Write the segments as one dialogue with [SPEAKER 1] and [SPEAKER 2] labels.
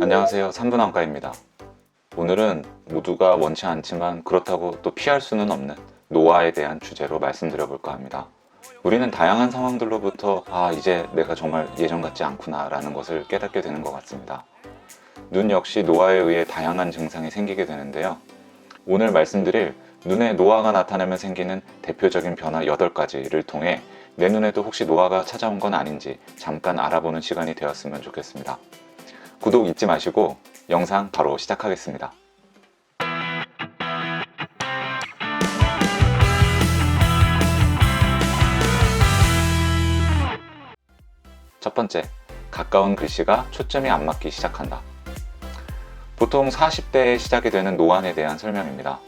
[SPEAKER 1] 안녕하세요. 산부인과입니다. 오늘은 모두가 원치 않지만 그렇다고 또 피할 수는 없는 노화에 대한 주제로 말씀드려 볼까 합니다. 우리는 다양한 상황들로부터 이제 내가 정말 예전 같지 않구나 라는 것을 깨닫게 되는 것 같습니다. 눈 역시 노화에 의해 다양한 증상이 생기게 되는데요. 오늘 말씀드릴 눈에 노화가 나타나면 생기는 대표적인 변화 8가지를 통해 내 눈에도 혹시 노화가 찾아온 건 아닌지 잠깐 알아보는 시간이 되었으면 좋겠습니다. 구독 잊지 마시고 영상 바로 시작하겠습니다. 첫 번째, 가까운 글씨가 초점이 안 맞기 시작한다. 보통 40대에 시작이 되는 노안에 대한 설명입니다.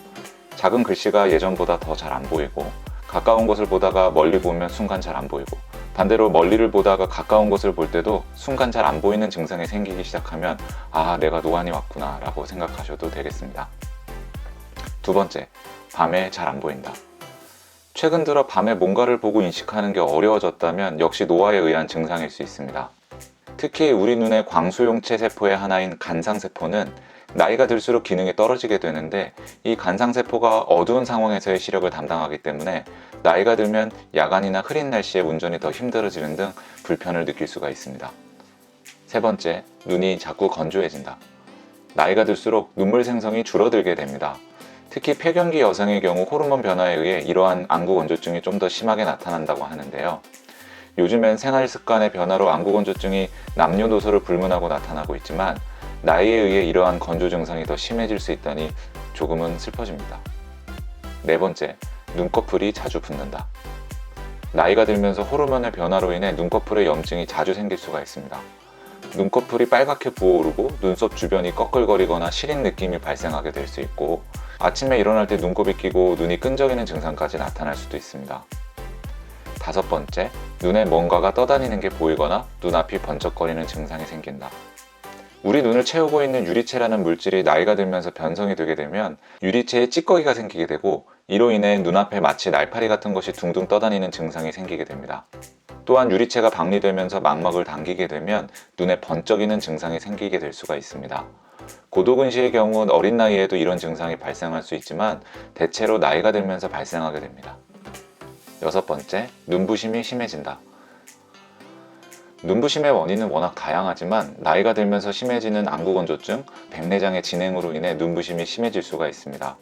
[SPEAKER 1] 작은 글씨가 예전보다 더 잘 안 보이고, 가까운 것을 보다가 멀리 보면 순간 잘 안 보이고, 반대로 멀리를 보다가 가까운 것을 볼 때도 순간 잘 안 보이는 증상이 생기기 시작하면 내가 노안이 왔구나 라고 생각하셔도 되겠습니다. 두 번째, 밤에 잘 안 보인다. 최근 들어 밤에 뭔가를 보고 인식하는 게 어려워졌다면 역시 노화에 의한 증상일 수 있습니다. 특히 우리 눈의 광소용체 세포의 하나인 간상세포는 나이가 들수록 기능이 떨어지게 되는데, 이 간상세포가 어두운 상황에서의 시력을 담당하기 때문에 나이가 들면 야간이나 흐린 날씨에 운전이 더 힘들어지는 등 불편을 느낄 수가 있습니다. 세 번째, 눈이 자꾸 건조해진다. 나이가 들수록 눈물 생성이 줄어들게 됩니다. 특히 폐경기 여성의 경우 호르몬 변화에 의해 이러한 안구건조증이 좀 더 심하게 나타난다고 하는데요. 요즘엔 생활 습관의 변화로 안구건조증이 남녀노소를 불문하고 나타나고 있지만, 나이에 의해 이러한 건조 증상이 더 심해질 수 있다니 조금은 슬퍼집니다. 네 번째, 눈꺼풀이 자주 붓는다. 나이가 들면서 호르몬의 변화로 인해 눈꺼풀에 염증이 자주 생길 수가 있습니다. 눈꺼풀이 빨갛게 부어오르고 눈썹 주변이 꺼끌거리거나 시린 느낌이 발생하게 될 수 있고, 아침에 일어날 때 눈곱이 끼고 눈이 끈적이는 증상까지 나타날 수도 있습니다. 다섯 번째, 눈에 뭔가가 떠다니는 게 보이거나 눈앞이 번쩍거리는 증상이 생긴다. 우리 눈을 채우고 있는 유리체라는 물질이 나이가 들면서 변성이 되게 되면 유리체에 찌꺼기가 생기게 되고, 이로 인해 눈앞에 마치 날파리 같은 것이 둥둥 떠다니는 증상이 생기게 됩니다. 또한 유리체가 박리되면서 망막을 당기게 되면 눈에 번쩍이는 증상이 생기게 될 수가 있습니다. 고도근시의 경우는 어린 나이에도 이런 증상이 발생할 수 있지만 대체로 나이가 들면서 발생하게 됩니다. 여섯 번째, 눈부심이 심해진다. 눈부심의 원인은 워낙 다양하지만 나이가 들면서 심해지는 안구건조증, 백내장의 진행으로 인해 눈부심이 심해질 수가 있습니다.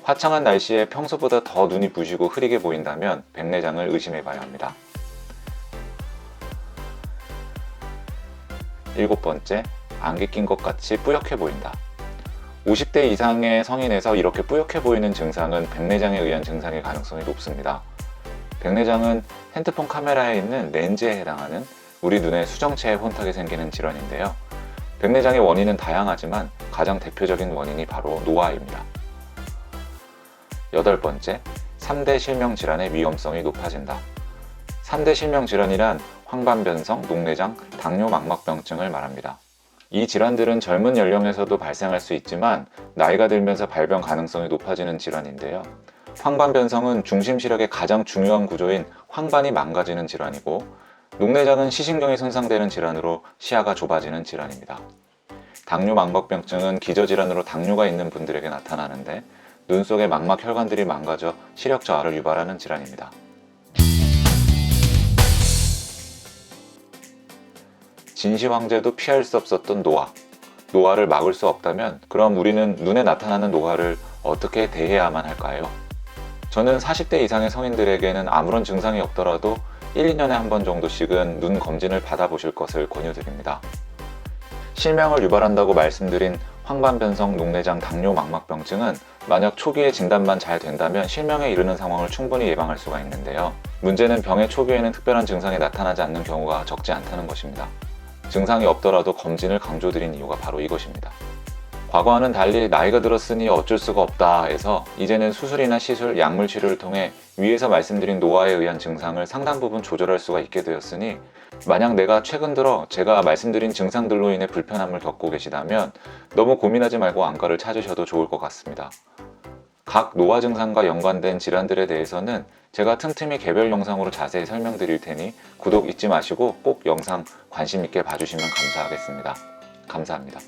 [SPEAKER 1] 화창한 날씨에 평소보다 더 눈이 부시고 흐리게 보인다면 백내장을 의심해 봐야 합니다. 일곱 번째, 안개 낀 것 같이 뿌옇게 보인다. 50대 이상의 성인에서 이렇게 뿌옇게 보이는 증상은 백내장에 의한 증상일 가능성이 높습니다. 백내장은 핸드폰 카메라에 있는 렌즈에 해당하는 우리 눈의 수정체에 혼탁이 생기는 질환인데요. 백내장의 원인은 다양하지만 가장 대표적인 원인이 바로 노화입니다. 여덟 번째, 3대 실명 질환의 위험성이 높아진다. 3대 실명 질환이란 황반변성, 녹내장, 당뇨 망막병증을 말합니다. 이 질환들은 젊은 연령에서도 발생할 수 있지만 나이가 들면서 발병 가능성이 높아지는 질환인데요. 황반변성은 중심 시력의 가장 중요한 구조인 황반이 망가지는 질환이고, 녹내장은 시신경이 손상되는 질환으로 시야가 좁아지는 질환입니다. 당뇨 망막병증은 기저질환으로 당뇨가 있는 분들에게 나타나는데, 눈 속의 망막 혈관들이 망가져 시력 저하를 유발하는 질환입니다. 진시 황제도 피할 수 없었던 노화. 노화를 막을 수 없다면 그럼 우리는 눈에 나타나는 노화를 어떻게 대해야만 할까요? 저는 40대 이상의 성인들에게는 아무런 증상이 없더라도 1, 2년에 한 번 정도씩은 눈 검진을 받아보실 것을 권유드립니다. 실명을 유발한다고 말씀드린 황반변성, 녹내장, 당뇨 망막병증은 만약 초기에 진단만 잘 된다면 실명에 이르는 상황을 충분히 예방할 수가 있는데요. 문제는 병의 초기에는 특별한 증상이 나타나지 않는 경우가 적지 않다는 것입니다. 증상이 없더라도 검진을 강조드린 이유가 바로 이것입니다. 과거와는 달리 나이가 들었으니 어쩔 수가 없다 해서 이제는 수술이나 시술, 약물 치료를 통해 위에서 말씀드린 노화에 의한 증상을 상당 부분 조절할 수가 있게 되었으니, 만약 내가 최근 들어 제가 말씀드린 증상들로 인해 불편함을 겪고 계시다면 너무 고민하지 말고 안과를 찾으셔도 좋을 것 같습니다. 각 노화 증상과 연관된 질환들에 대해서는 제가 틈틈이 개별 영상으로 자세히 설명드릴 테니 구독 잊지 마시고 꼭 영상 관심 있게 봐주시면 감사하겠습니다. 감사합니다.